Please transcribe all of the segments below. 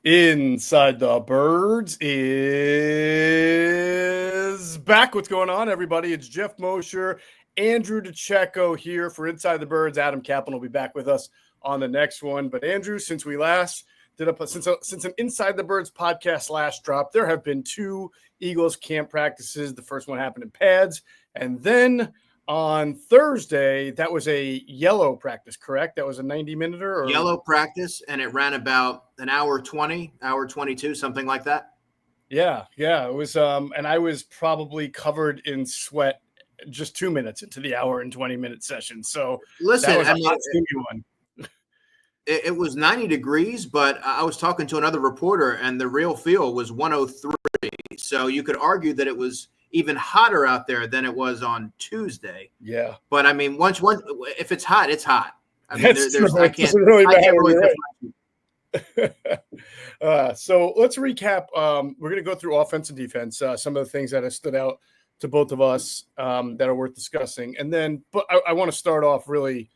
Inside the Birds is back. What's going on, everybody? It's Geoff Mosher, Andrew DiCecco here for Inside the Birds. Adam Campbell will be back with us on the next one. But Andrew, since we last did since an Inside the Birds podcast last dropped, there have been two Eagles camp practices. The first one happened in pads, and then on Thursday, that was a yellow practice, correct? That was a 90-minute-er? Or yellow practice, and it ran about an hour 20, hour 22, something like that. Yeah. It was, and I was probably covered in sweat just 2 minutes into the hour and 20-minute session. So listen, that was one. It was 90 degrees, but I was talking to another reporter, and the real feel was 103. So you could argue that it was even hotter out there than it was on Tuesday. Yeah. But I mean, once if it's hot, it's hot. I mean, I can't really so let's recap. We're going to go through offense and defense, some of the things that have stood out to both of us that are worth discussing. And then, but I want to start off really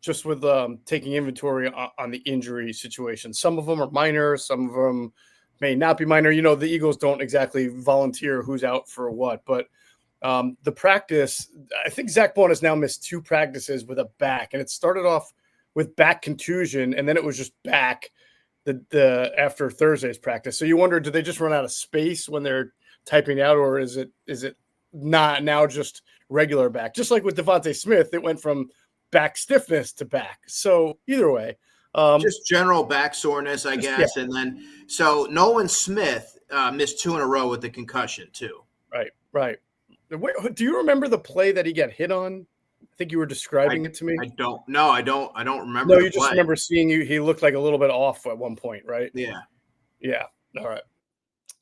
just with taking inventory on the injury situation. Some of them are minor, some of them may not be minor. You know, the Eagles don't exactly volunteer who's out for what, but the practice, I think Zach Bond has now missed 2 practices with a back, and it started off with back contusion, and then it was just back the after Thursday's practice. So you wonder, do they just run out of space when they're typing out, or is it not now just regular back? Just like with Devontae Smith, it went from back stiffness to back. So either way, just general back soreness, I guess. Yeah. And then, so NolanSmith missed 2 in a row with the concussion too. Right. Do you remember the play that he got hit on? I think you were describing it to me. I don't remember. No, you just remember seeing he looked like a little bit off at one point, right? Yeah. All right.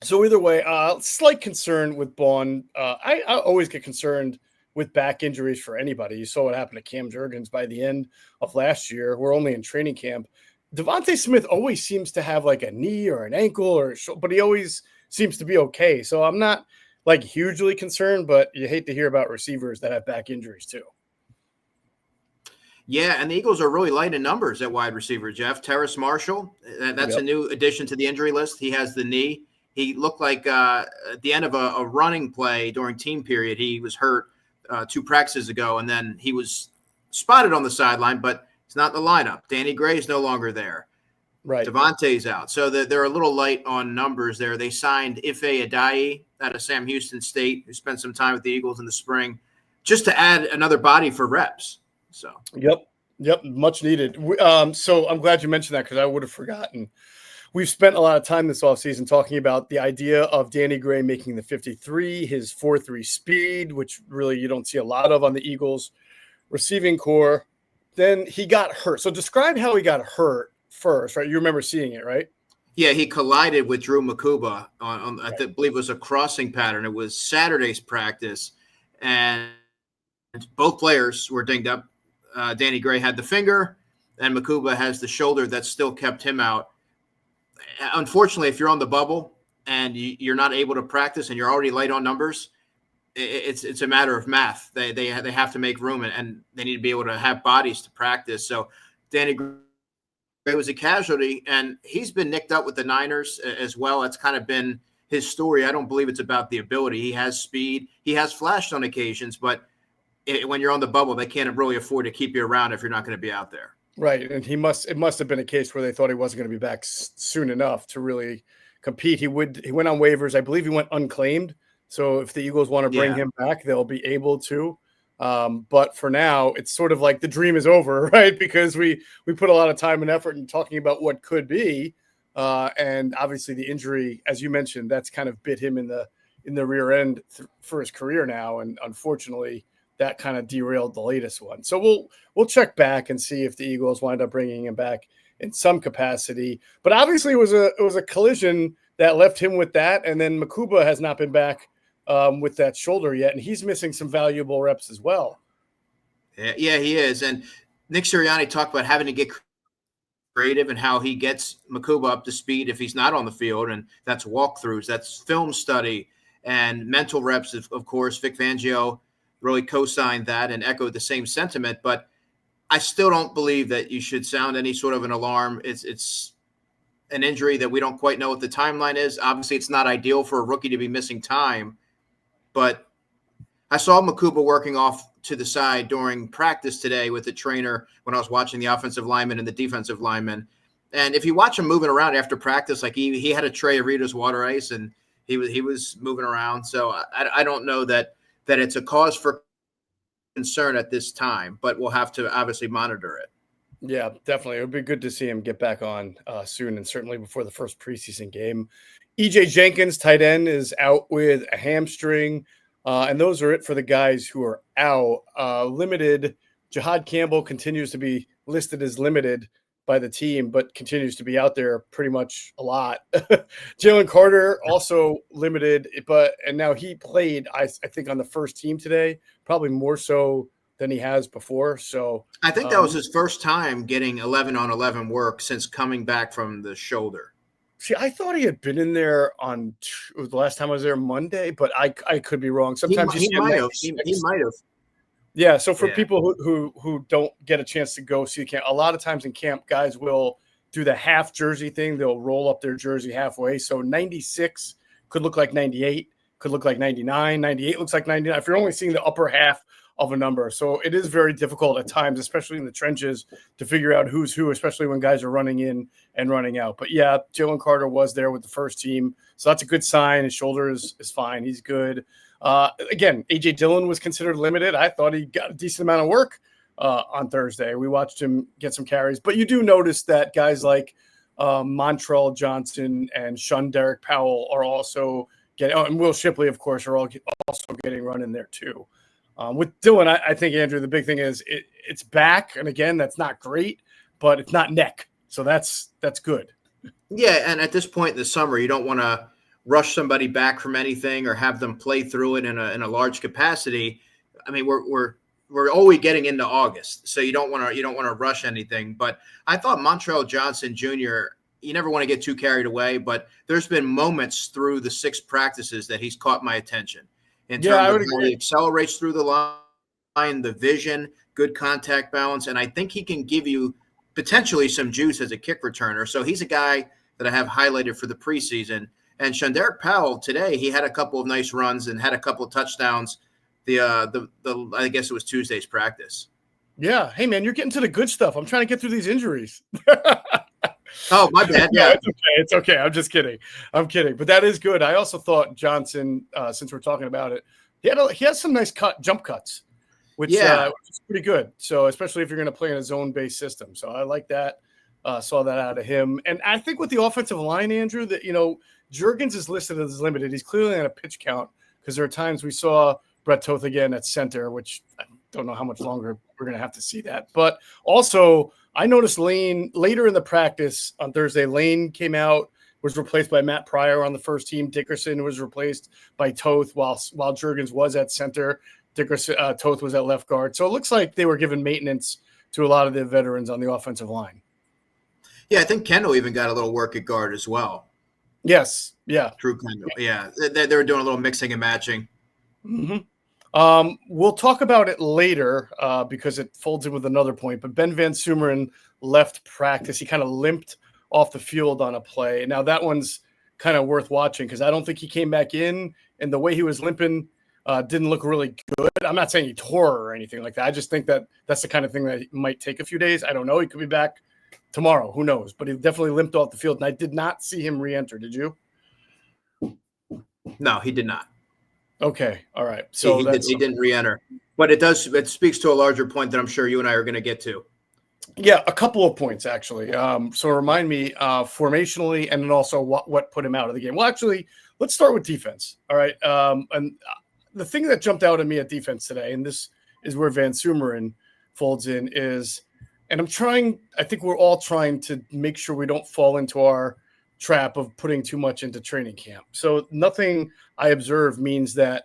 So either way, slight concern with Bond. I always get concerned with back injuries for anybody. You saw what happened to Cam Jurgens by the end of last year. We're only in training camp. Devontae Smith always seems to have like a knee or an ankle but he always seems to be okay. So I'm not like hugely concerned, but you hate to hear about receivers that have back injuries too. Yeah, and the Eagles are really light in numbers at wide receiver, Jeff. Terrace Marshall, that's a new addition to the injury list. He has the knee. He looked like at the end of a running play during team period, he was hurt 2 practices ago, and then he was spotted on the sideline, but it's not in the lineup. Danny Gray is no longer there. Right. Devontae's out. So they're a little light on numbers there. They signed Ife Adayi out of Sam Houston State, who spent some time with the Eagles in the spring, just to add another body for reps. So Yep, much needed. So I'm glad you mentioned that because I would have forgotten. We've spent a lot of time this offseason talking about the idea of Danny Gray making the 53, his 4.3 speed, which really you don't see a lot of on the Eagles receiving core. Then he got hurt. So describe how he got hurt first, right? You remember seeing it, right? Yeah, he collided with Drew Makuba on I believe it was a crossing pattern. It was Saturday's practice, and both players were dinged up. Danny Gray had the finger, and Makuba has the shoulder that still kept him out. Unfortunately, if you're on the bubble and you're not able to practice and you're already light on numbers, it's a matter of math. They have to make room, and they need to be able to have bodies to practice. So Danny Gray was a casualty, and he's been nicked up with the Niners as well. That's kind of been his story. I don't believe it's about the ability. He has speed. He has flashed on occasions, but when you're on the bubble, they can't really afford to keep you around if you're not going to be out there. Right, and it must have been a case where they thought he wasn't going to be back soon enough to really compete. He went on waivers. I believe he went unclaimed. So if the Eagles want to bring him back, they'll be able to. But for now, it's sort of like the dream is over, right? Because we put a lot of time and effort in talking about what could be, and obviously the injury, as you mentioned, that's kind of bit him in the rear end for his career now, and unfortunately, that kind of derailed the latest one. So we'll check back and see if the Eagles wind up bringing him back in some capacity. But obviously, it was a collision that left him with that, and then Makuba has not been back with that shoulder yet, and he's missing some valuable reps as well. Yeah, he is. And NickSirianni talked about having to get creative and how he gets Makuba up to speed if he's not on the field, and that's walkthroughs, that's film study, and mental reps. Of course, Vic Fangio really co-signed that and echoed the same sentiment, but I still don't believe that you should sound any sort of an alarm. It's an injury that we don't quite know what the timeline is. Obviously, it's not ideal for a rookie to be missing time, but I saw Makuba working off to the side during practice today with the trainer when I was watching the offensive lineman and the defensive lineman. And if you watch him moving around after practice, like he had a tray of Rita's water ice and he was moving around. So I don't know that it's a cause for concern at this time, but we'll have to obviously monitor it. Yeah, definitely. It would be good to see him get back on soon, and certainly before the first preseason game. EJ Jenkins, tight end, is out with a hamstring, and those are it for the guys who are out. Limited, Jihaad Campbell continues to be listed as limited by the team, but continues to be out there pretty much a lot. JalenCarter also limited, and now he played, I think, on the first team today, probably more so than he has before. So I think that was his first time getting 11-on-11 work since coming back from the shoulder. See, I thought he had been in there on the last time I was there Monday, but I could be wrong. Sometimes he might have. He might have. Yeah. So for people who don't get a chance to go see camp, a lot of times in camp, guys will do the half jersey thing. They'll roll up their jersey halfway. So 96 could look like 98, could look like 99. 98 looks like 99. If you're only seeing the upper half of a number. So it is very difficult at times, especially in the trenches, to figure out who's who, especially when guys are running in and running out. But yeah, JalenCarter was there with the first team. So that's a good sign. His shoulder is fine. He's good. Again, A.J. Dillon was considered limited. I thought he got a decent amount of work on Thursday. We watched him get some carries. But you do notice that guys like Montrell Johnson and Derek Powell are also getting, and Will Shipley, of course, are also getting run in there too. With Dillon, I think, Andrew, the big thing is it's back. And again, that's not great, but it's not neck. So that's good. Yeah, and at this point in the summer, you don't want to rush somebody back from anything or have them play through it in a large capacity. I mean, we're always getting into August, so you don't want to rush anything. But I thought Montrell Johnson Jr., you never want to get too carried away, but there's been moments through the 6 practices that he's caught my attention. In terms of how he accelerates through the line, the vision, good contact balance, and I think he can give you potentially some juice as a kick returner. So he's a guy that I have highlighted for the preseason. And Derek Powell today, he had a couple of nice runs and had a couple of touchdowns. I guess it was Tuesday's practice. Yeah. Hey man, you're getting to the good stuff. I'm trying to get through these injuries. Oh, my bad. Yeah, it's okay. I'm just kidding. I'm kidding. But that is good. I also thought Johnson, since we're talking about it, he has some nice jump cuts, which is pretty good. So especially if you're going to play in a zone-based system. So I like that. Saw that out of him. And I think with the offensive line, Andrew, that, Juergens is listed as limited. He's clearly on a pitch count because there are times we saw Brett Toth again at center, which I don't know how much longer we're going to have to see that. But also, I noticed Lane later in the practice on Thursday. Lane came out, was replaced by Matt Pryor on the first team. Dickerson was replaced by Toth while Juergens was at center. Toth was at left guard. So it looks like they were giving maintenance to a lot of the veterans on the offensive line. Yeah, I think Kendall even got a little work at guard as well. Yes. Yeah. Drew Kendall. Yeah. They were doing a little mixing and matching. Mm-hmm. We'll talk about it later because it folds in with another point. But Ben Van Sumeren left practice. He kind of limped off the field on a play. Now, that one's kind of worth watching because I don't think he came back in, and the way he was limping didn't look really good. I'm not saying he tore or anything like that. I just think that that's the kind of thing that might take a few days. I don't know. He could be back tomorrow. Who knows? But he definitely limped off the field, and I did not see him re-enter. Did you? No, he did not. Okay. All right. So he didn't re-enter, but it speaks to a larger point that I'm sure you and I are going to get to. Yeah, a couple of points actually. So remind me formationally, and then also what put him out of the game. Well, actually, let's start with defense. All right. And the thing that jumped out at me at defense today, and this is where Van Sumeren folds in, is, and I think we're all trying to make sure we don't fall into our trap of putting too much into training camp. So nothing I observe means that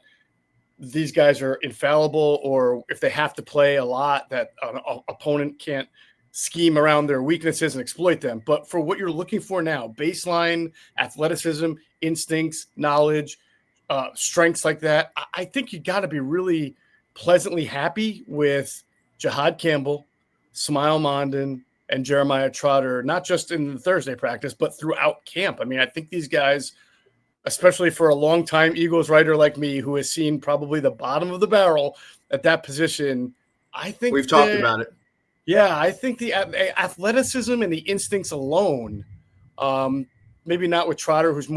these guys are infallible, or if they have to play a lot, that an opponent can't scheme around their weaknesses and exploit them. But for what you're looking for now, baseline athleticism, instincts, knowledge, strengths like that, I think you got to be really pleasantly happy with Jihaad Campbell, Smael Mondon, and Jeremiah Trotter, not just in the Thursday practice, but throughout camp. I mean, I think these guys, especially for a longtime Eagles writer like me, who has seen probably the bottom of the barrel at that position, I think we've talked about it. Yeah, I think the athleticism and the instincts alone, maybe not with Trotter, who's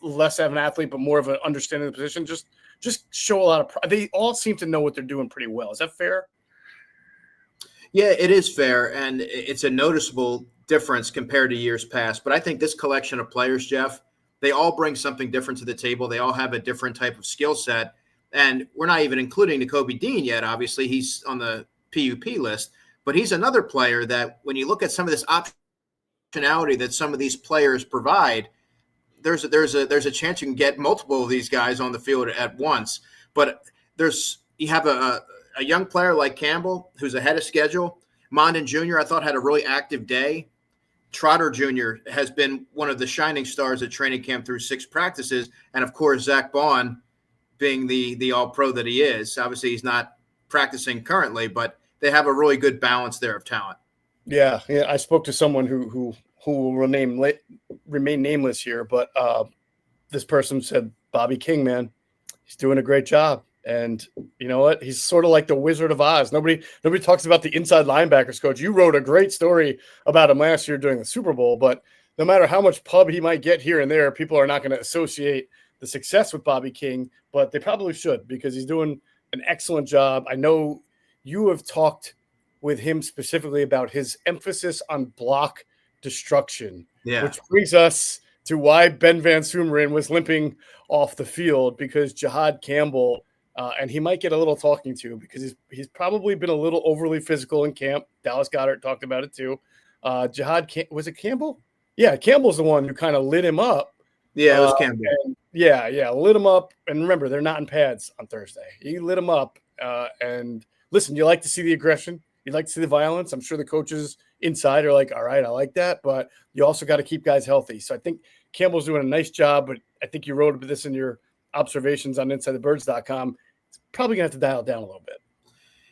less of an athlete, but more of an understanding of the position, just show a lot of they all seem to know what they're doing pretty well. Is that fair? Yeah, it is fair, and it's a noticeable difference compared to years past. But I think this collection of players, Jeff, they all bring something different to the table. They all have a different type of skill set, and we're not even including Nakobe Dean yet. Obviously, he's on the PUP list, but he's another player that when you look at some of this optionality that some of these players provide, there's a chance you can get multiple of these guys on the field at once. But you have a young player like Campbell who's ahead of schedule. Mondon Jr. I thought had a really active day. Trotter Jr. has been one of the shining stars at training camp through 6 practices. And, of course, Zach Bond being the all-pro that he is. Obviously, he's not practicing currently, but they have a really good balance there of talent. Yeah. I spoke to someone who will remain nameless here, but this person said, Bobby King, man, he's doing a great job. And you know what? He's sort of like the Wizard of Oz. Nobody talks about the inside linebackers coach. You wrote a great story about him last year during the Super Bowl, but no matter how much pub he might get here and there, people are not going to associate the success with Bobby King, but they probably should because he's doing an excellent job. I know you have talked with him specifically about his emphasis on block destruction, which brings us to why Ben Van Sumeren was limping off the field because Jihaad Campbell – and he might get a little talking to because he's probably been a little overly physical in camp. Dallas Goedert talked about it too. Jihaad, was it Campbell? Yeah, Campbell's the one who kind of lit him up. Yeah, it was Campbell. Lit him up. And remember, they're not in pads on Thursday. He lit him up. And listen, you like to see the aggression. You like to see the violence. I'm sure the coaches inside are like, all right, I like that. But you also got to keep guys healthy. So I think Campbell's doing a nice job. But I think you wrote this in your observations on InsideTheBirds.com. It's probably going to have to dial it down a little bit.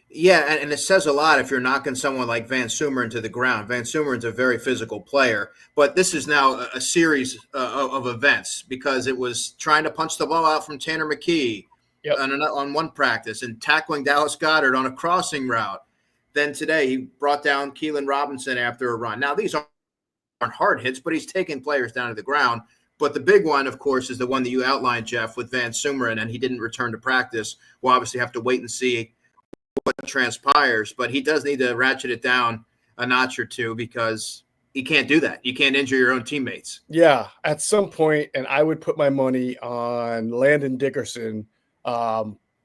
Yeah, and it says a lot if you're knocking someone like Van Sumeren to the ground. Van Sumeren's a very physical player, but this is now a series of events because it was trying to punch the ball out from Tanner McKee on one practice and tackling Dallas Goedert on a crossing route. Then today he brought down Keelan Robinson after a run. Now, these aren't hard hits, but he's taking players down to the ground. But the big one, of course, is the one that you outlined, Jeff, with Van Sumeren, and he didn't return to practice. We'll obviously have to wait and see what transpires, but he does need to ratchet it down a notch or two because he can't do that. You can't injure your own teammates. Yeah, at some point, and I would put my money on Landon Dickerson.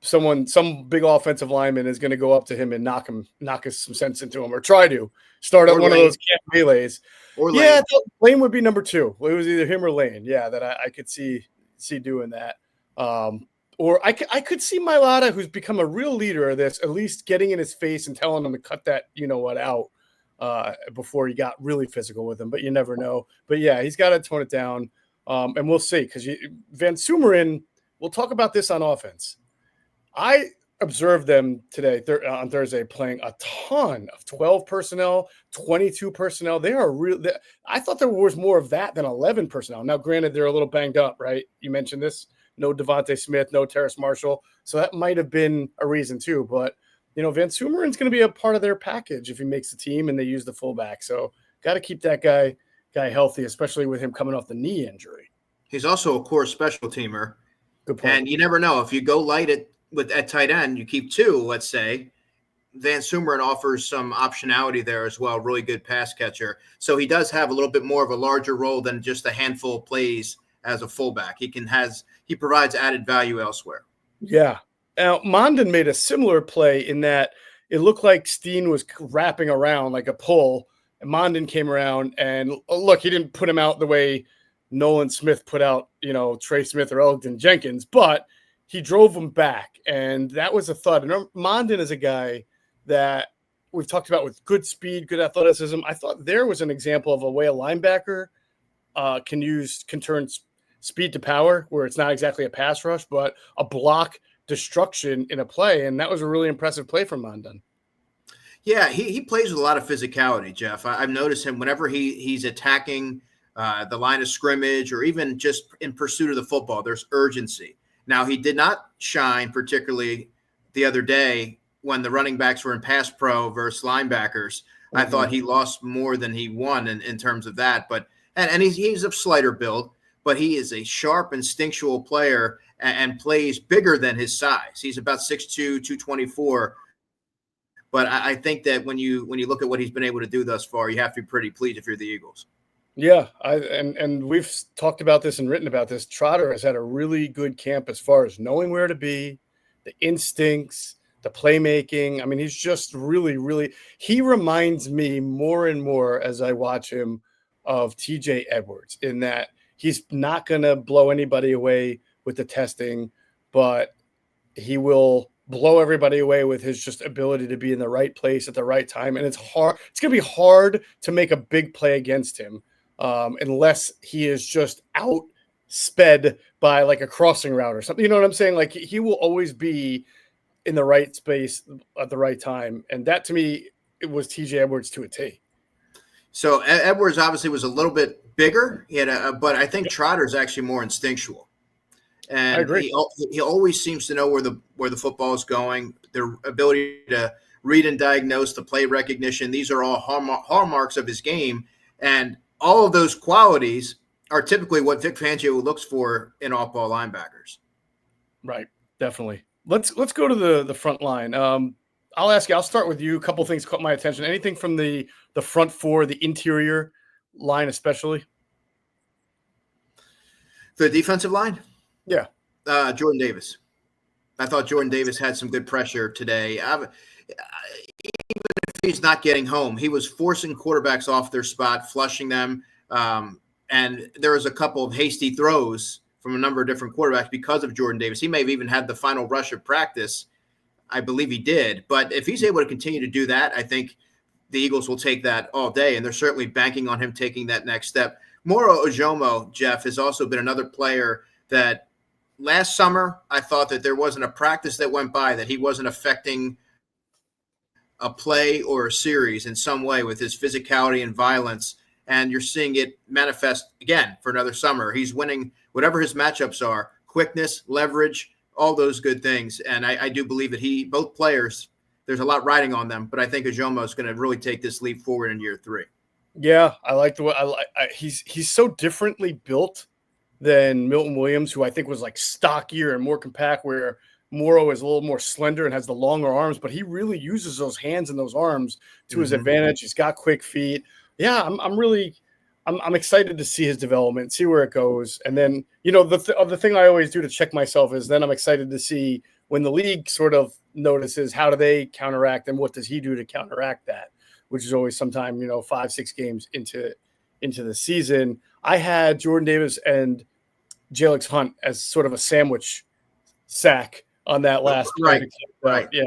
Some big offensive lineman is going to go up to him and knock some sense into him, or try to start at one of those camp melees. Yeah, Lane would be number 2. It was either him or Lane. Yeah, that I could see doing that. Or I could see Mailata, who's become a real leader of this, at least getting in his face and telling him to cut that out before he got really physical with him. But you never know. But yeah, he's got to tone it down, and we'll see because Van Sumeren. We'll talk about this on offense. I observed them today on Thursday playing a ton of 12 personnel, 22 personnel. They are real. I thought there was more of that than 11 personnel. Now, granted, they're a little banged up, right? You mentioned this. No Devontae Smith, no Terrace Marshall. So that might have been a reason too. But, Van Sumeren's going to be a part of their package if he makes the team and they use the fullback. So got to keep that guy healthy, especially with him coming off the knee injury. He's also a core special teamer. Good point. And you never know. If you go light at tight end, you keep 2, let's say. Van Sumeren offers some optionality there as well. Really good pass catcher. So he does have a little bit more of a larger role than just a handful of plays as a fullback. He provides added value elsewhere. Yeah. Now, Mondon made a similar play in that it looked like Steen was wrapping around like a pull, and Mondon came around and look, he didn't put him out the way NolanSmith put out, Trey Smith or Elgton Jenkins, but he drove him back, and that was a thud. And Mondon is a guy that we've talked about with good speed, good athleticism. I thought there was an example of a way a linebacker can turn speed to power, where it's not exactly a pass rush, but a block destruction in a play. And that was a really impressive play from Mondon. Yeah, he plays with a lot of physicality, Jeff. I've noticed him whenever he's attacking the line of scrimmage or even just in pursuit of the football, there's urgency. Now, he did not shine particularly the other day when the running backs were in pass pro versus linebackers. I thought he lost more than he won in terms of that. But and he's of slighter build, but he is a sharp, instinctual player and plays bigger than his size. He's about 6'2", 224. But I think that when you look at what he's been able to do thus far, you have to be pretty pleased if you're the Eagles. Yeah, and we've talked about this and written about this. Trotter has had a really good camp as far as knowing where to be, the instincts, the playmaking. I mean, he's just really he reminds me more and more as I watch him of TJ Edwards in that he's not going to blow anybody away with the testing, but he will blow everybody away with his just ability to be in the right place at the right time. And it's hard. It's going to be hard to make a big play against him unless he is just out sped by like a crossing route or something. You know what I'm saying? Like he will always be in the right space at the right time. And that to me, it was TJ Edwards to a T. So Edwards obviously was a little bit bigger, but I think Trotter's actually more instinctual. And I agree. He always seems to know where the football is going. Their ability to read and diagnose, the play recognition, these are all hallmarks of his game. And all of those qualities are typically what Vic Fangio looks for in off-ball linebackers. Right, definitely. Let's go to the front line. I'll ask you. I'll start with you. A couple things caught my attention. Anything from the front four, the interior line, especially the defensive line. Yeah, Jordan Davis. I thought Jordan Davis had some good pressure today. Even if he's not getting home, he was forcing quarterbacks off their spot, flushing them. And there was a couple of hasty throws from a number of different quarterbacks because of Jordan Davis. He may have even had the final rush of practice. I believe he did. But if he's able to continue to do that, I think the Eagles will take that all day. And they're certainly banking on him taking that next step. Moro Ojomo, Jeff, has also been another player that last summer I thought that there wasn't a practice that went by that he wasn't affecting a play or a series in some way with his physicality and violence. And you're seeing it manifest again for another summer. He's winning whatever his matchups are, quickness, leverage, all those good things. And I do believe that both players, there's a lot riding on them, but I think Ojomo is going to really take this leap forward in year 3. Yeah, I like the way he's so differently built than Milton Williams, who I think was like stockier and more compact, where Moro is a little more slender and has the longer arms, but he really uses those hands and those arms to his advantage. He's got quick feet. Yeah, I'm excited to see his development, see where it goes. And then, the thing I always do to check myself is then I'm excited to see when the league sort of notices how do they counteract and what does he do to counteract that, which is always sometime, 5-6 games into the season. I had Jordan Davis and Jalix Hunt as sort of a sandwich sack on that last play. Right. Yeah.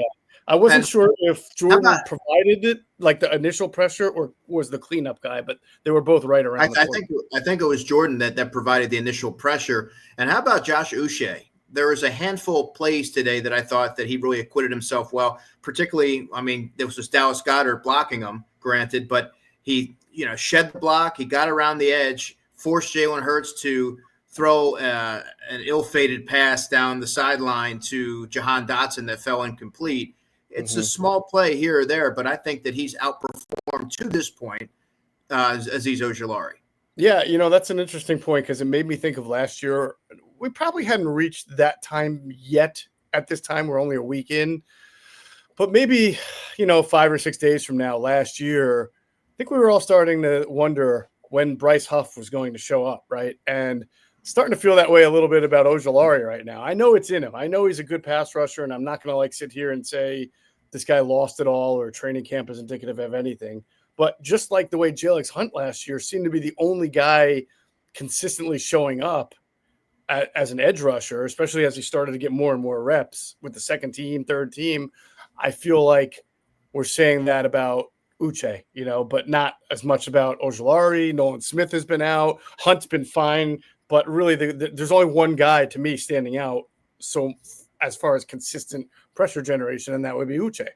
I wasn't sure if Jordan provided it, like the initial pressure, or was the cleanup guy, but they were both right around. I think it was Jordan that provided the initial pressure. And how about Josh Uche? There was a handful of plays today that I thought that he really acquitted himself well. Particularly, I mean, there was Dallas Goedert blocking him, granted, but he, shed the block. He got around the edge, forced JalenHurts to throw an ill-fated pass down the sideline to Jahan Dotson that fell incomplete. It's a small play here or there, but I think that he's outperformed to this point Azeez Ojulari. Yeah, that's an interesting point because it made me think of last year. We probably hadn't reached that time yet at this time. We're only a week in. But maybe, 5 or 6 days from now, last year, I think we were all starting to wonder when Bryce Huff was going to show up, right? And starting to feel that way a little bit about Ojulari right now. I know it's in him. I know he's a good pass rusher, and I'm not going to sit here and say this guy lost it all or training camp is indicative of anything. But just like the way Jalix Hunt last year seemed to be the only guy consistently showing up as an edge rusher, especially as he started to get more and more reps with the second team, third team, I feel like we're saying that about Uche, but not as much about Ojulari. NolanSmith has been out. Hunt's been fine. But really, there's only one guy to me standing out. So as far as consistent pressure generation, and that would be Uche.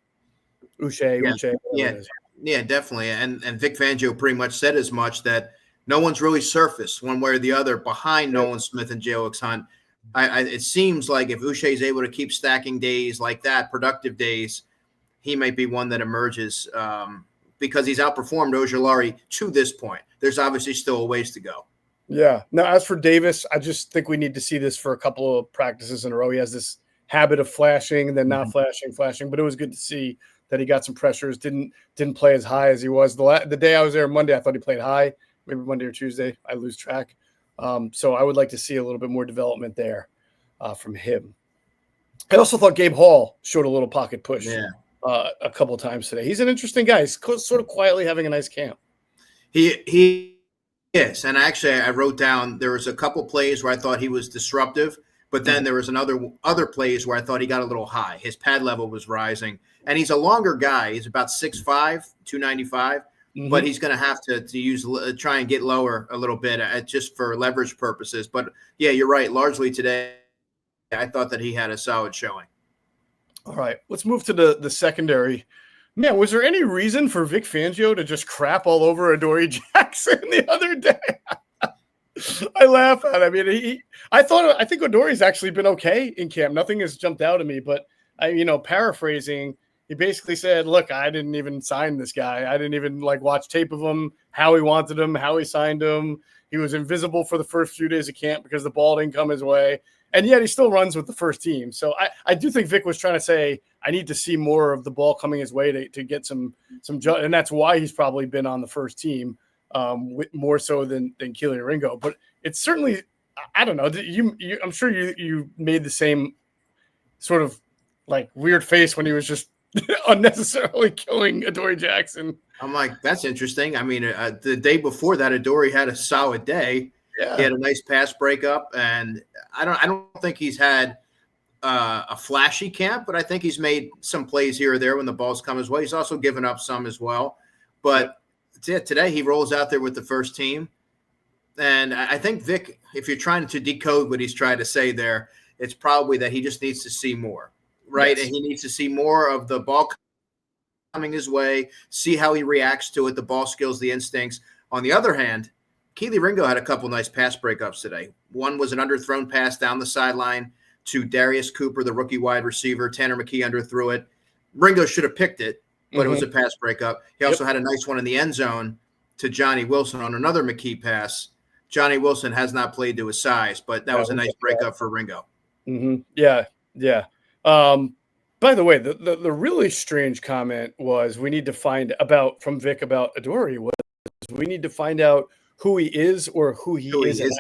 Uche, Yeah, Uche, yeah, whatever it is. yeah, definitely. And Vic Fangio pretty much said as much, that no one's really surfaced one way or the other behind Yep. NolanSmith and J.O.X. Hunt. It seems like if Uche is able to keep stacking days like that, productive days, he might be one that emerges because he's outperformed Ojulari to this point. There's obviously still a ways to go. Yeah. Now, as for Davis, I just think we need to see this for a couple of practices in a row. He has this habit of flashing and then not flashing. But it was good to see that he got some pressures. Didn't play as high as he was the day I was there Monday. I thought he played high. Maybe Monday or Tuesday. I lose track. So I would like to see a little bit more development there from him. I also thought Gabe Hall showed a little pocket push a couple of times today. He's an interesting guy. He's sort of quietly having a nice camp. He is. And actually, I wrote down there was a couple plays where I thought he was disruptive, but then there was other plays where I thought he got a little high. His pad level was rising. And he's a longer guy. He's about 6'5", 295. But he's going to have to try and get lower a little bit just for leverage purposes. But, yeah, you're right. Largely today, I thought that he had a solid showing. All right, let's move to the secondary. Man, was there any reason for Vic Fangio to just crap all over Adoree Jackson the other day? I laugh at it. I mean, I think Adoree's actually been okay in camp. Nothing has jumped out at me, but paraphrasing, he basically said, look, I didn't even sign this guy. I didn't even watch tape of him, how he wanted him, how he signed him. He was invisible for the first few days of camp because the ball didn't come his way. And yet he still runs with the first team. So I do think Vic was trying to say, I need to see more of the ball coming his way to get some and that's why he's probably been on the first team more so than Keely Ringo. But it's certainly, I don't know, I'm sure you made the same sort of weird face when he was just unnecessarily killing Adoree Jackson. I'm like, that's interesting. I mean, the day before that, Adoree had a solid day. Yeah. He had a nice pass breakup, and I don't think he's had a flashy camp, but I think he's made some plays here or there when the balls come his way. He's also given up some as well. But today he rolls out there with the first team. And I think Vic, if you're trying to decode what he's trying to say there, it's probably that he just needs to see more, right? Yes. And he needs to see more of the ball coming his way, see how he reacts to it, the ball skills, the instincts. On the other hand, Keely Ringo had a couple nice pass breakups today. One was an underthrown pass down the sideline to Darius Cooper, the rookie wide receiver. Tanner McKee underthrew it. Ringo should have picked it, but it was a pass breakup. He also had a nice one in the end zone to Johnny Wilson on another McKee pass. Johnny Wilson has not played to his size, but that was a nice breakup for Ringo. Yeah. By the way, the really strange comment was we need to find out from Vic about Adoree was we need to find out who he is or who he isn't.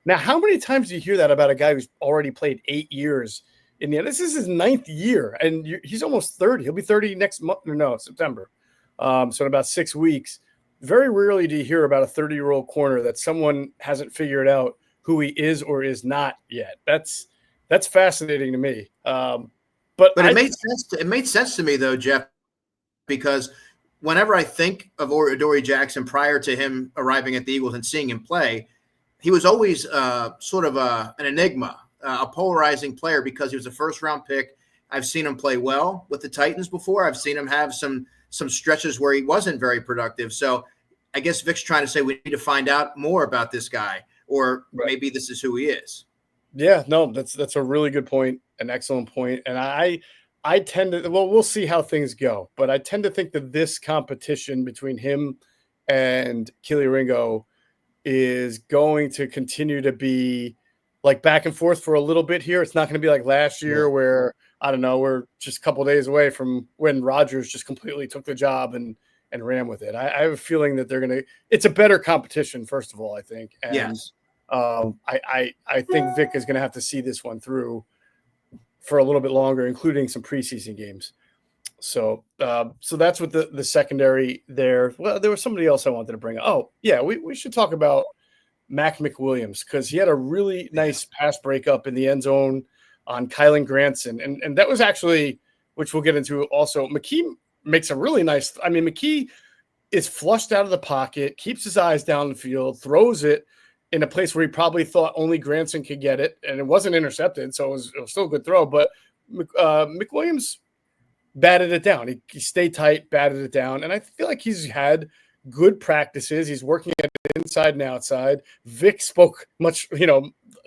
Now, how many times do you hear that about a guy who's already played 8 years in the? This is his 9th year, and he's almost 30. He'll be 30 next month, September. So in about 6 weeks. Very rarely do you hear about a 30-year-old corner that someone hasn't figured out who he is or is not yet. That's fascinating to me. But it made sense. It made sense to me though, Jeff, because whenever I think of Adoree Jackson prior to him arriving at the Eagles and seeing him play, he was always sort of an enigma, a polarizing player because he was a first-round pick. I've seen him play well with the Titans before. I've seen him have some stretches where he wasn't very productive. So I guess Vic's trying to say we need to find out more about this guy, or maybe this is who he is. Yeah, no, that's a really good point, an excellent point. And I tend to, we'll see how things go, but I tend to think that this competition between him and Keely Ringo is going to continue to be back and forth for a little bit here. It's not going to be like last year where, I don't know, we're just a couple of days away from when Rodgers just completely took the job and ran with it. I have a feeling that it's a better competition, first of all, I think. And, yes. I think Vic is going to have to see this one through for a little bit longer, including some preseason games. So that's what the secondary there. Well, there was somebody else I wanted to bring up. Oh, yeah, we should talk about McWilliams because he had a really nice pass breakup in the end zone on Kylan Granson. And that was actually, which we'll get into also, McKee makes a really nice – I mean, McKee is flushed out of the pocket, keeps his eyes down the field, throws it in a place where he probably thought only Granson could get it, and it wasn't intercepted, so it was still a good throw. But McWilliams batted it down. He stayed tight, batted it down. And I feel like he's had good practices. He's working at inside and outside. Vic spoke much,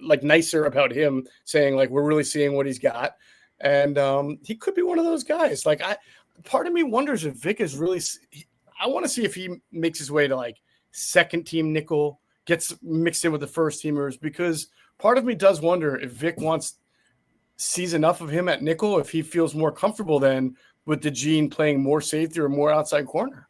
like nicer about him, saying like, we're really seeing what he's got. And he could be one of those guys. Like part of me wonders if Vic is really, I want to see if he makes his way to like second team nickel, gets mixed in with the first teamers, because part of me does wonder if Vic sees enough of him at nickel, if he feels more comfortable then with DeJean playing more safety or more outside corner.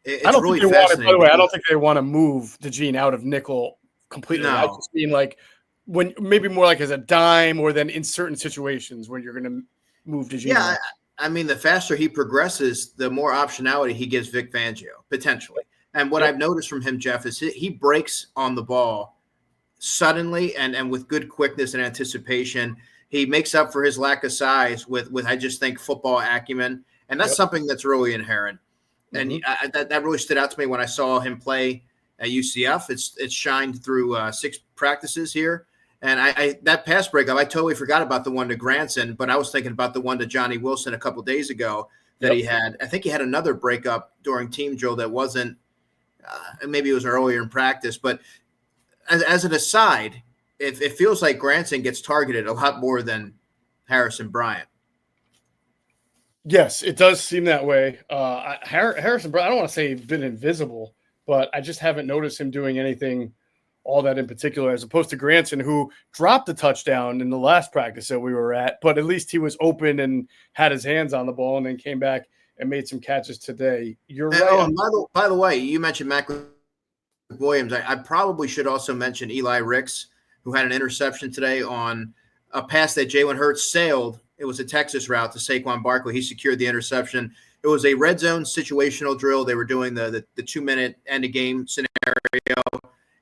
It's I don't really think they want it, by the way, I fascinating. don't think they want to move DeJean out of nickel completely. No. I just mean like when maybe more like as a dime, or then in certain situations when you're going to move DeJean. Yeah, I mean, the faster he progresses, the more optionality he gives Vic Fangio, potentially. And what I've noticed from him, Jeff, is he breaks on the ball suddenly and with good quickness and anticipation. He makes up for his lack of size with I just think, football acumen. And that's something that's really inherent. And that really stood out to me when I saw him play at UCF. It's shined through 6 practices here. And I that pass breakup, I totally forgot about the one to Granson, but I was thinking about the one to Johnny Wilson a couple days ago that he had. I think he had another breakup during team drill that wasn't maybe it was earlier in practice. But as an aside, it feels like Granson gets targeted a lot more than Harrison Bryant. Yes, it does seem that way. Harrison Bryant, I don't want to say he's been invisible, but I just haven't noticed him doing anything all that in particular, as opposed to Granson, who dropped a touchdown in the last practice that we were at, but at least he was open and had his hands on the ball and then came back and made some catches today. You're right. Oh, and by the way, you mentioned McWilliams. I probably should also mention Eli Ricks, who had an interception today on a pass that JalenHurts sailed. It was a Texas route to Saquon Barkley. He secured the interception. It was a red zone situational drill. They were doing the 2-minute end of game scenario.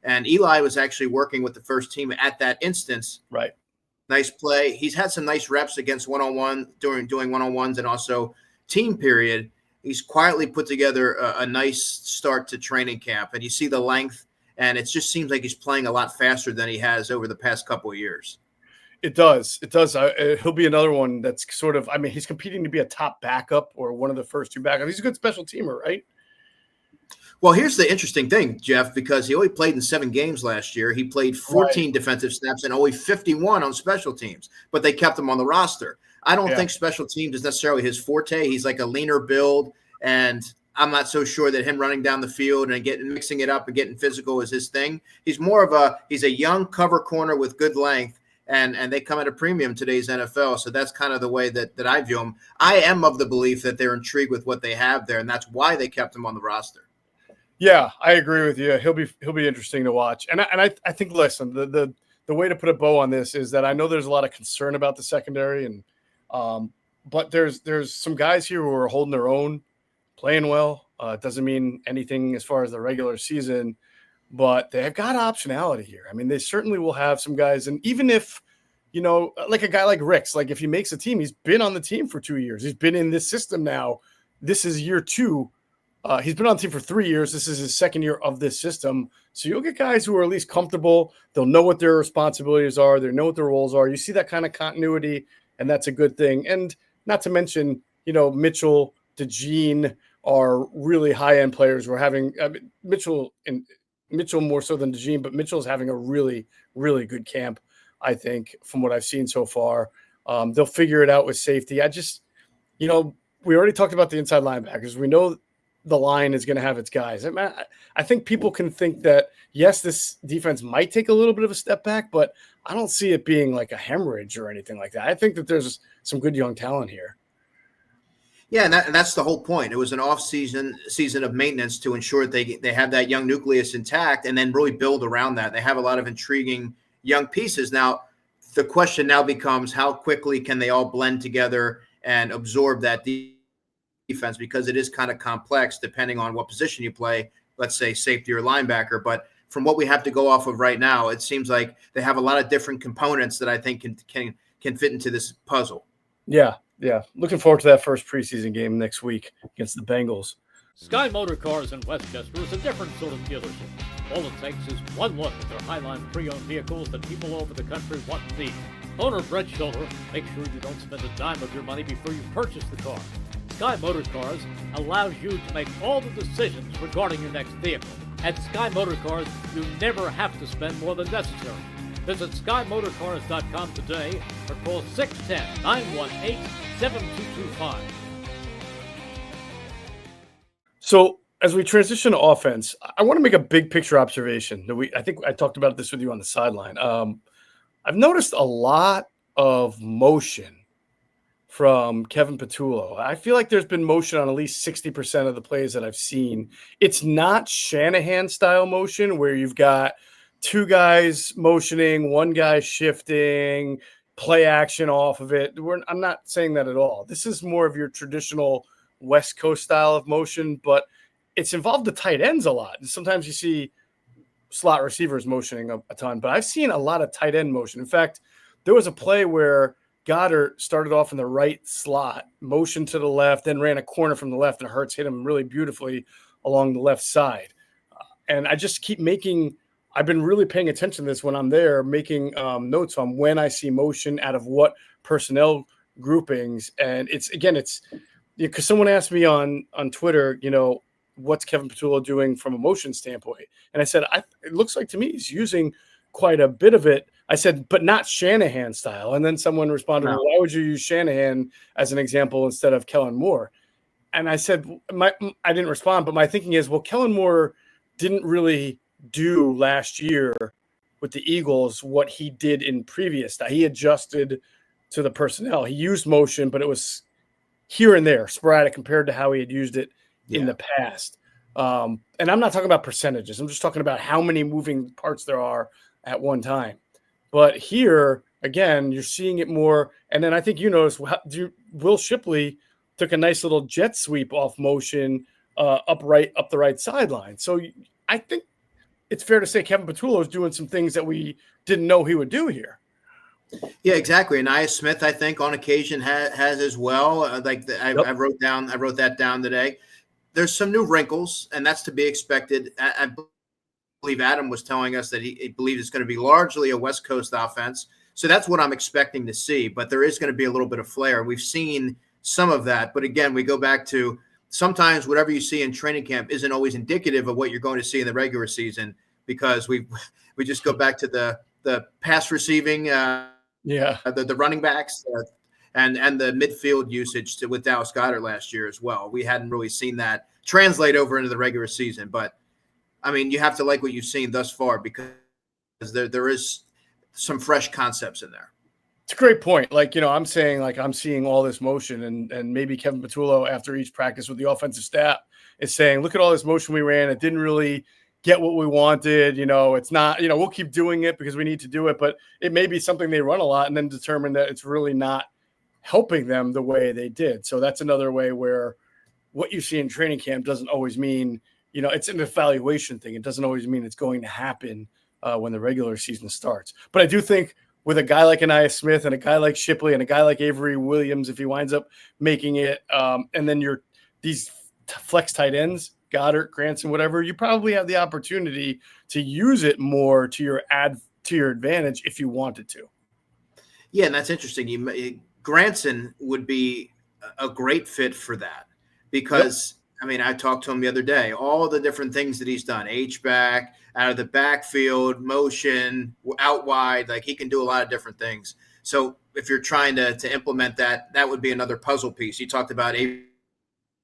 And Eli was actually working with the first team at that instance. Right. Nice play. He's had some nice reps against one-on-one doing one-on-ones and also team period. He's quietly put together a nice start to training camp. And you see the length, and it just seems like he's playing a lot faster than he has over the past couple of years. It does. It does. He'll be another one that's sort of, I mean, he's competing to be a top backup or one of the first 2 backups. He's a good special teamer, right? Well, here's the interesting thing, Jeff, because he only played in 7 games last year. He played 14 defensive snaps and only 51 on special teams, but they kept him on the roster. I don't think special teams is necessarily his forte. He's like a leaner build, and I'm not so sure that him running down the field and mixing it up and getting physical is his thing. He's more of he's a young cover corner with good length, and they come at a premium today's NFL. So that's kind of the way that I view him. I am of the belief that they're intrigued with what they have there, and that's why they kept him on the roster. Yeah, I agree with you. He'll be interesting to watch. And I think, listen, the way to put a bow on this is that I know there's a lot of concern about the secondary, and but there's some guys here who are holding their own, playing well. It doesn't mean anything as far as the regular season, but they've got optionality here. I mean, they certainly will have some guys, and even if, like a guy like Ricks, like if he makes a team, he's been on the team for 2 years. He's been in this system now. This is year 2. He's been on the team for 3 years. This is his second year of this system. So you'll get guys who are at least comfortable. They'll know what their responsibilities are. They know what their roles are. You see that kind of continuity, and that's a good thing. And not to mention, Mitchell, DeJean are really high-end players. We're having Mitchell more so than DeJean, but Mitchell's having a really, really good camp, I think, from what I've seen so far. They'll figure it out with safety. I just, we already talked about the inside linebackers. We know the line is going to have its guys. I think people can think that, yes, this defense might take a little bit of a step back, but I don't see it being like a hemorrhage or anything like that. I think that there's some good young talent here. Yeah, and that's the whole point. It was an season of maintenance to ensure that they have that young nucleus intact and then really build around that. They have a lot of intriguing young pieces. Now, the question now becomes, how quickly can they all blend together and absorb that defense, because it is kind of complex depending on what position you play, let's say safety or linebacker. But from what we have to go off of right now, it seems like they have a lot of different components that I think can fit into this puzzle. Yeah. Looking forward to that first preseason game next week against the Bengals. Sky Motor Cars in Westchester is a different sort of dealership. All it takes is one look at their Highline pre-owned vehicles that people over the country want and need. Owner Brett Schulter, make sure you don't spend a dime of your money before you purchase the car. Sky Motor Cars allows you to make all the decisions regarding your next vehicle. At Sky Motor Cars, you never have to spend more than necessary. Visit SkyMotorCars.com today or call 610-918-7225. So as we transition to offense, I want to make a big picture observation. I think I talked about this with you on the sideline. I've noticed a lot of motion from Kevin Patullo. I feel like there's been motion on at least 60% of the plays that I've seen. It's not Shanahan style motion where you've got two guys motioning, one guy shifting, play action off of it. I'm not saying that at all. This is more of your traditional West Coast style of motion, but it's involved the tight ends a lot. And sometimes you see slot receivers motioning a ton, but I've seen a lot of tight end motion. In fact, there was a play where Goddard started off in the right slot, motioned to the left, then ran a corner from the left, and Hurts hit him really beautifully along the left side. And I just keep I've been really paying attention to this when I'm there, making notes on when I see motion out of what personnel groupings. And it's because someone asked me on Twitter, what's Kevin Patullo doing from a motion standpoint? And I said, it looks like to me he's using quite a bit of it. I said, but not Shanahan style. And then someone responded, well, why would you use Shanahan as an example instead of Kellen Moore? And I said, I didn't respond, but my thinking is, well, Kellen Moore didn't really do last year with the Eagles what he did in previous time. He adjusted to the personnel. He used motion, but it was here and there, sporadic compared to how he had used it in the past. And I'm not talking about percentages. I'm just talking about how many moving parts there are at one time. But here, again, you're seeing it more. And then I think you noticed Will Shipley took a nice little jet sweep off motion up the right sideline. So I think it's fair to say Kevin Patullo is doing some things that we didn't know he would do here. Yeah, exactly. Ainias Smith, I think, on occasion has as well. I wrote that down today. There's some new wrinkles, and that's to be expected. I believe Adam was telling us that he believes it's going to be largely a West Coast offense. So that's what I'm expecting to see. But there is going to be a little bit of flair. We've seen some of that. But again, we go back to sometimes whatever you see in training camp isn't always indicative of what you're going to see in the regular season, because we just go back to the pass receiving, the running backs, and the midfield usage with Dallas Goedert last year as well. We hadn't really seen that translate over into the regular season. But, I mean, you have to like what you've seen thus far, because there is some fresh concepts in there. It's a great point. I'm saying, I'm seeing all this motion, and maybe Kevin Patullo after each practice with the offensive staff is saying, look at all this motion we ran. It didn't really get what we wanted. It's not, we'll keep doing it because we need to do it, but it may be something they run a lot and then determine that it's really not helping them the way they did. So that's another way where what you see in training camp doesn't always mean, it's an evaluation thing. It doesn't always mean it's going to happen when the regular season starts. But I do think with a guy like Ainias Smith and a guy like Shipley and a guy like Avery Williams, if he winds up making it, and then these flex tight ends, Goddard, Granson, whatever, you probably have the opportunity to use it more to your advantage if you wanted to. Yeah, and that's interesting. Granson would be a great fit for that because, I mean, I talked to him the other day, all the different things that he's done, H-back, out of the backfield, motion, out wide, he can do a lot of different things. So if you're trying to implement that, that would be another puzzle piece. You talked about Avery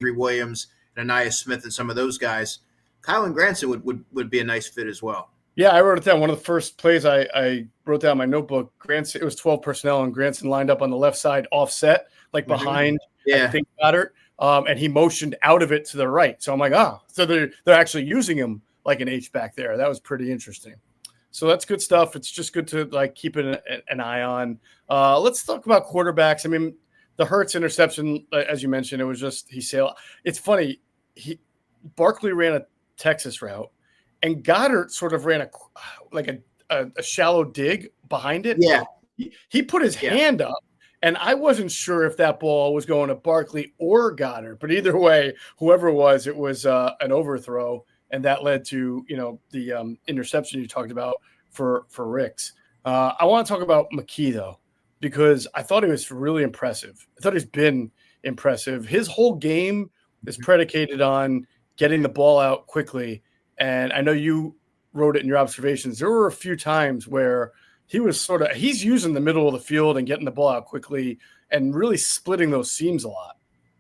Williams and Ainias Smith and some of those guys. Kylan Granson would be a nice fit as well. Yeah, I wrote it down. One of the first plays I wrote down in my notebook, Granson, it was 12 personnel, and Granson lined up on the left side offset, behind, I think, Goddard, and he motioned out of it to the right. So I'm like, so they're actually using him like an H-back there. That was pretty interesting. So that's good stuff. It's just good to keep an eye on. Let's talk about quarterbacks. I mean, the Hurts interception, as you mentioned, it was just he sailed. It's funny. Barkley ran a Texas route, and Goddard sort of ran a shallow dig behind it. Yeah, he put his hand up, and I wasn't sure if that ball was going to Barkley or Goddard, but either way, whoever it was an overthrow, and that led to the interception you talked about for Ricks. I want to talk about McKee though. because I thought he was really impressive. I thought he's been impressive. His whole game is predicated on getting the ball out quickly. And I know you wrote it in your observations. There were a few times where he's using the middle of the field and getting the ball out quickly and really splitting those seams a lot.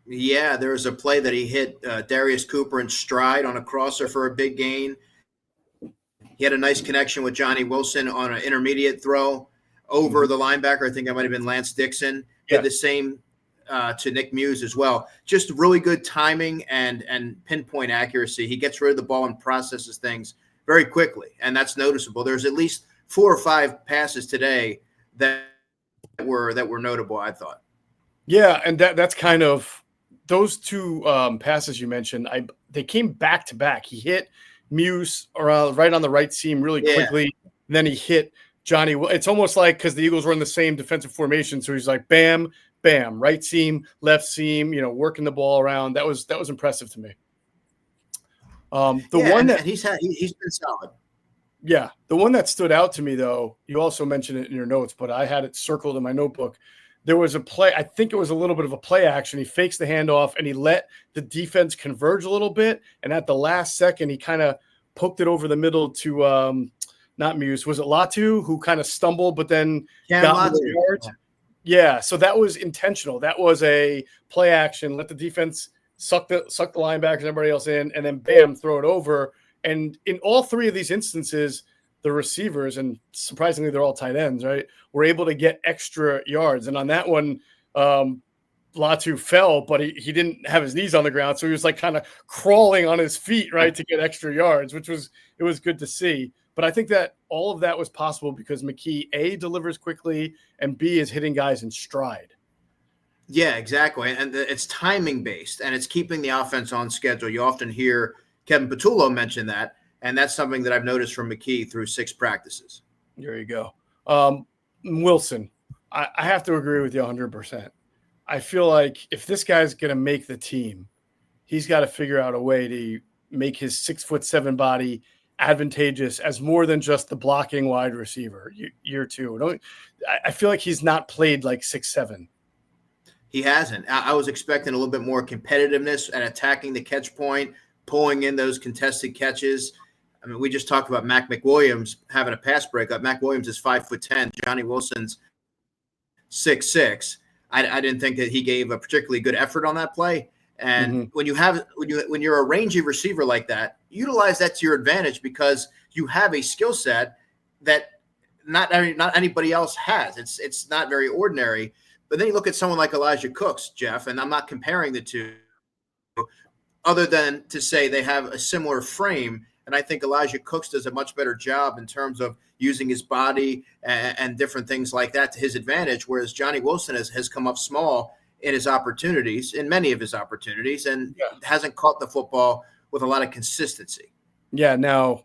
Yeah, there was a play that he hit Darius Cooper in stride on a crosser for a big gain. He had a nice connection with Johnny Wilson on an intermediate throw over the linebacker. I think that might have been Lance Dixon. Did the same to Nick Muse as well. Just really good timing and pinpoint accuracy. He gets rid of the ball and processes things very quickly, and that's noticeable. There's at least 4 or 5 passes today that were notable, I thought. Yeah, and that's kind of those 2 passes you mentioned. They came back to back. He hit Muse right on the right seam really quickly. And then he hit Johnny. It's almost like because the Eagles were in the same defensive formation, so he's like bam, bam, right seam, left seam. Working the ball around. That was impressive to me. He's been solid. Yeah, the one that stood out to me though, you also mentioned it in your notes, but I had it circled in my notebook. There was a play. I think it was a little bit of a play action. He fakes the handoff and he let the defense converge a little bit. And at the last second, he kind of poked it over the middle to not Muse. Was it Latu who kind of stumbled, but then got the yards? Yeah. So that was intentional. That was a play action. Let the defense suck the linebackers and everybody else in, and then bam, throw it over. And in all 3 of these instances, the receivers, and surprisingly, they're all tight ends, right, were able to get extra yards. And on that one, Latu fell, but he didn't have his knees on the ground. So he was like kind of crawling on his feet, right, to get extra yards, it was good to see. But I think that all of that was possible because McKee, A, delivers quickly, and B, is hitting guys in stride. Yeah, exactly. And it's timing based, and it's keeping the offense on schedule. You often hear Kevin Patullo mention that. And that's something that I've noticed from McKee through 6 practices. There you go. Wilson, I have to agree with you 100%. I feel like if this guy's going to make the team, he's got to figure out a way to make his 6'7" body advantageous as more than just the blocking wide receiver. Year 2. I feel like he's not played like 6'7". He hasn't. I was expecting a little bit more competitiveness and attacking the catch point, pulling in those contested catches. I mean, we just talked about McWilliams having a pass breakup. McWilliams is 5'10". Johnny Wilson's 6'6". I didn't think that he gave a particularly good effort on that play. And when you're a rangy receiver like that, utilize that to your advantage because you have a skill set that not anybody else has. It's not very ordinary. But then you look at someone like Elijah Cooks, Jeff, and I'm not comparing the two, other than to say they have a similar frame. And I think Elijah Cooks does a much better job in terms of using his body and different things like that to his advantage, whereas Johnny Wilson has come up small in many of his opportunities, and hasn't caught the football with a lot of consistency. Yeah, now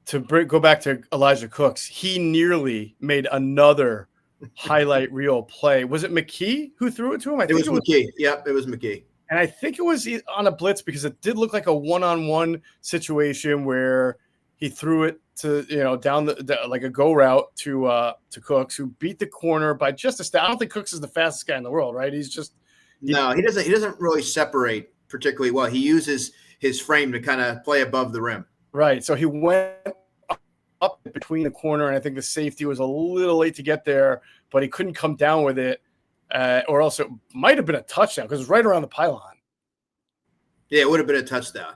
to go back to Elijah Cooks, he nearly made another highlight reel play. Was it McKee who threw it to him? It was McKee. Yep, it was McKee. And I think it was on a blitz because it did look like a one-on-one situation where he threw it to, down like a go route to Cooks, who beat the corner by just a step. I don't think Cooks is the fastest guy in the world, right? He doesn't really separate particularly well. He uses his frame to kind of play above the rim. Right. So he went up between the corner, and I think the safety was a little late to get there, but he couldn't come down with it. Or else it might have been a touchdown because it was right around the pylon. Yeah, it would have been a touchdown.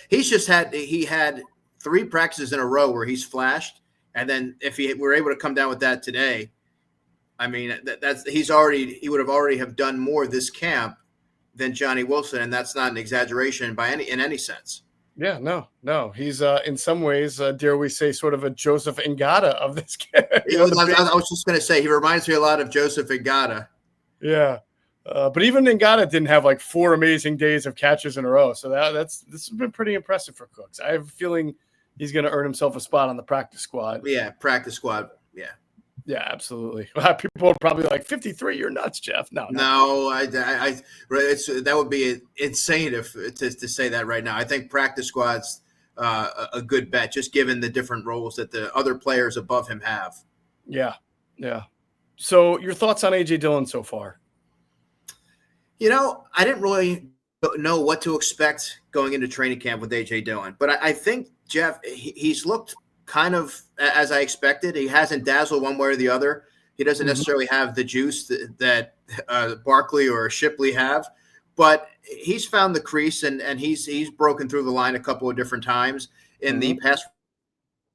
He had 3 practices in a row where he's flashed, and then if he were able to come down with that today, I mean he would have already have done more this camp than Johnny Wilson, and that's not an exaggeration in any sense. Yeah, no. He's in some ways, dare we say, sort of a Joseph Ngata of this game. I was just going to say he reminds me a lot of Joseph Ngata. Yeah. But even Ngata didn't have like 4 amazing days of catches in a row. So this has been pretty impressive for Cooks. I have a feeling he's going to earn himself a spot on the practice squad. Yeah, practice squad. Yeah. Yeah, absolutely. People are probably like 53. You're nuts, Jeff. No, that would be insane to say that right now. I think practice squad's a good bet, just given the different roles that the other players above him have. Yeah. So your thoughts on A.J. Dillon so far? I didn't really know what to expect going into training camp with A.J. Dillon. But I think, Jeff, he's looked kind of as I expected. He hasn't dazzled one way or the other. He doesn't necessarily have the juice that Barkley or Shipley have. But he's found the crease, and he's broken through the line a couple of different times in the pass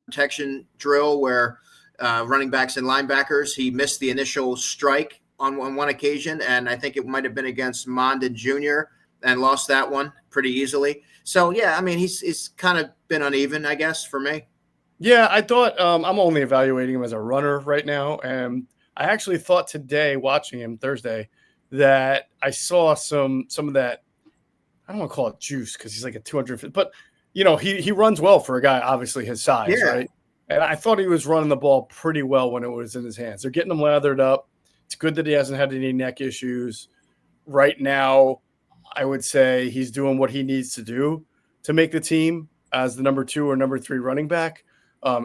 protection drill where running backs and linebackers, he missed the initial strike on one occasion, and I think it might have been against Mondon Jr., and lost that one pretty easily. So, yeah, I mean, he's kind of been uneven, I guess, for me. Yeah, I thought I'm only evaluating him as a runner right now, and I actually thought today, watching him Thursday, that I saw some of that. I don't want to call it juice because he's like a 250, but he runs well for a guy obviously his size, right? And I thought he was running the ball pretty well when it was in his hands. They're getting him lathered up. It's good that he hasn't had any neck issues right now. I would say he's doing what he needs to do to make the team as the number 2 or number 3 running back.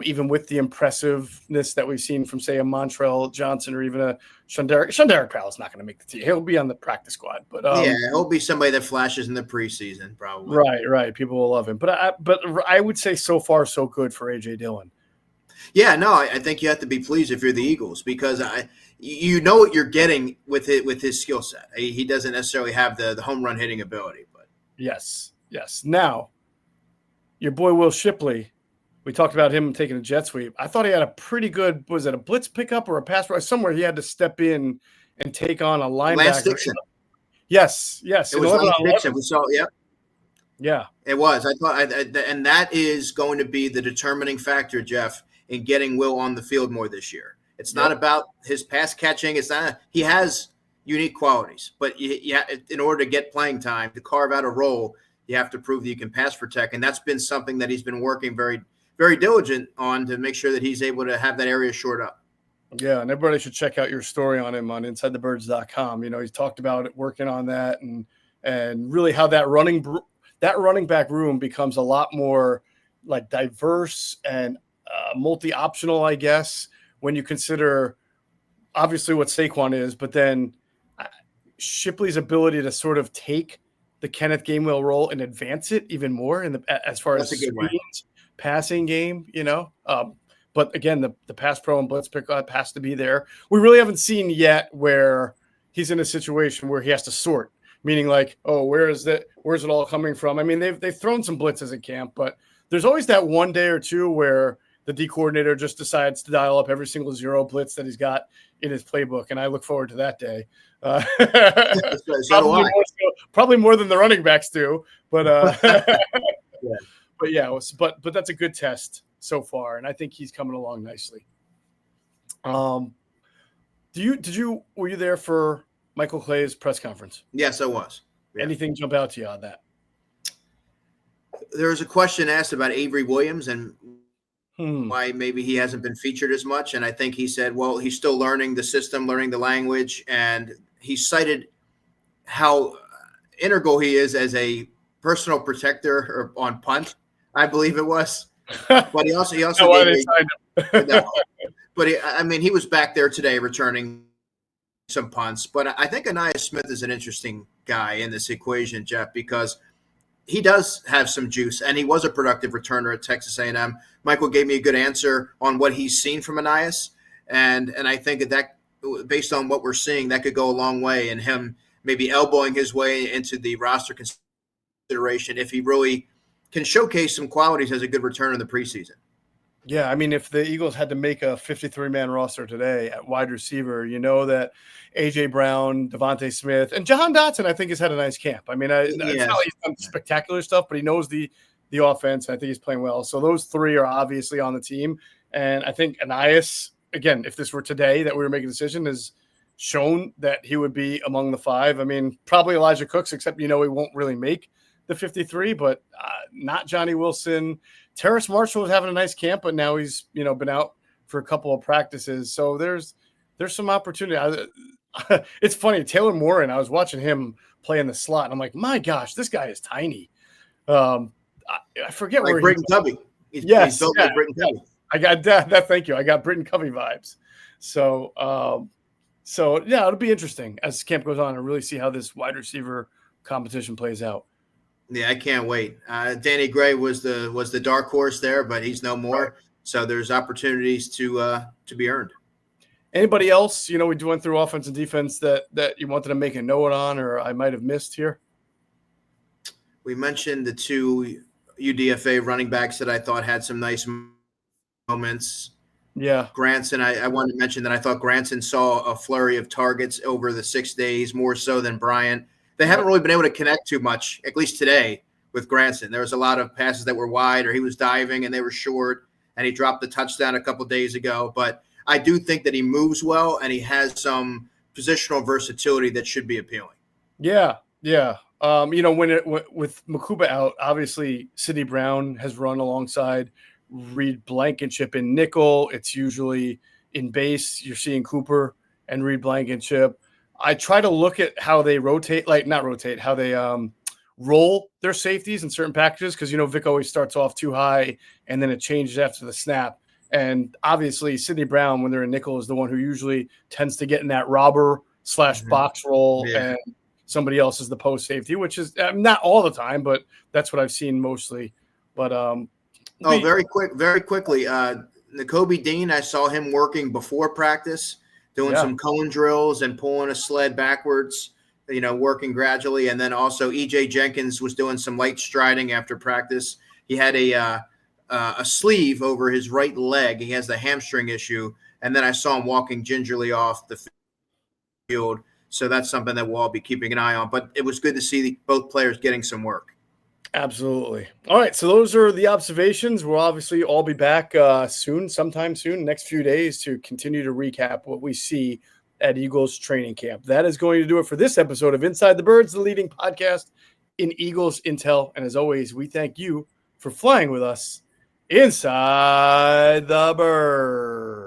Even with the impressiveness that we've seen from, say, a Montrell Johnson or even a Shunderick Powell's not going to make the team. He'll be on the practice squad, but he'll be somebody that flashes in the preseason, probably. Right. People will love him, but I would say so far so good for A.J. Dillon. Yeah, no, I think you have to be pleased if you're the Eagles because you know what you're getting with his skill set. He doesn't necessarily have the home run hitting ability, but yes. Now, your boy Will Shipley. We talked about him taking a jet sweep. I thought he had a pretty good, was it a blitz pickup or a pass rush? Somewhere he had to step in and take on a linebacker. Lance Dixon. Yes. It was Lance Dixon. We saw, Yeah. It was. I thought, and that is going to be the determining factor, Jeff, in getting Will on the field more this year. It's not about his pass catching. It's not. He has unique qualities, but in order to get playing time, to carve out a role, you have to prove that you can pass protect, and that's been something that he's been working very, very diligent on to make sure that he's able to have that area shored up. Yeah, and everybody should check out your story on him on InsideTheBirds.com. He's talked about it, working on that, and really how that running back room becomes a lot more like diverse and multi-optional, I guess, when you consider obviously what Saquon is, but then Shipley's ability to sort of take the Kenneth Gainwell role and advance it even more as far as screens, passing game, but again, the pass pro and blitz pickup has to be there. We really haven't seen yet where he's in a situation where he has to sort, meaning like, where's it all coming from? I mean, they've thrown some blitzes at camp, but there's always that one day or two where the D coordinator just decides to dial up every single zero blitz that he's got in his playbook, and I look forward to that day. Probably more than the running backs do, but but that's a good test so far, and I think he's coming along nicely. Were you there for Michael Clay's press conference? Yes, I was. Yeah. Anything jump out to you on that? There was a question asked about Avery Williams and why maybe he hasn't been featured as much. And I think he said, well, he's still learning the system, learning the language. And he cited how integral he is as a personal protector on punt, I believe it was. But he also he was back there today returning some punts. But I think Ainias Smith is an interesting guy in this equation, Jeff, because he does have some juice, and he was a productive returner at Texas A&M. Michael gave me a good answer on what he's seen from Ainias, and I think that based on what we're seeing, that could go a long way in him maybe elbowing his way into the roster consideration if he really can showcase some qualities as a good returner in the preseason. Yeah, I mean, if the Eagles had to make a 53-man roster today at wide receiver, that A.J. Brown, Devontae Smith, and Jahan Dotson, I think, has had a nice camp. I mean, it's not like he's done spectacular stuff, but he knows the offense, and I think he's playing well. So those three are obviously on the team. And I think Ainias, again, if this were today that we were making a decision, has shown that he would be among the 5. I mean, probably Elijah Cooks, except, he won't really make the 53, but not Johnny Wilson. Terrace Marshall was having a nice camp, but now he's, been out for a couple of practices. So there's some opportunity. It's funny. Taylor Morin, I was watching him play in the slot, and I'm like, my gosh, this guy is tiny. I forget like where Britton Covey. He's built like Britton Covey. I got that. Thank you. I got Britton Covey vibes. So, So, yeah, it'll be interesting as camp goes on and really see how this wide receiver competition plays out. Yeah, I can't wait. Danny Gray was the dark horse there, but he's no more. Right. So there's opportunities to be earned. Anybody else, we went through offense and defense that you wanted to make a note on or I might have missed here? We mentioned the two UDFA running backs that I thought had some nice moments. Yeah. Granson, I wanted to mention that I thought Granson saw a flurry of targets over the 6 days, more so than Bryant. They haven't really been able to connect too much, at least today, with Granson. There was a lot of passes that were wide or he was diving and they were short, and he dropped the touchdown a couple days ago. But I do think that he moves well and he has some positional versatility that should be appealing. Yeah, yeah. With Makuba out, obviously Sidney Brown has run alongside Reed Blankenship in nickel. It's usually in base. You're seeing Cooper and Reed Blankenship. I try to look at how they how they roll their safeties in certain packages because, Vic always starts off too high and then it changes after the snap. And obviously Sidney Brown, when they're in nickel, is the one who usually tends to get in that robber / box roll, and somebody else is the post safety, which is not all the time, but that's what I've seen mostly. But very quickly, Nakobe Dean, I saw him working before practice, doing some cone drills and pulling a sled backwards, working gradually. And then also EJ Jenkins was doing some light striding after practice. He had a sleeve over his right leg. He has the hamstring issue. And then I saw him walking gingerly off the field. So that's something that we'll all be keeping an eye on. But it was good to see both players getting some work. Absolutely. All right. So those are the observations. We'll obviously all be back sometime soon, next few days, to continue to recap what we see at Eagles training camp. That is going to do it for this episode of Inside the Birds, the leading podcast in Eagles Intel. And as always, we thank you for flying with us inside the bird.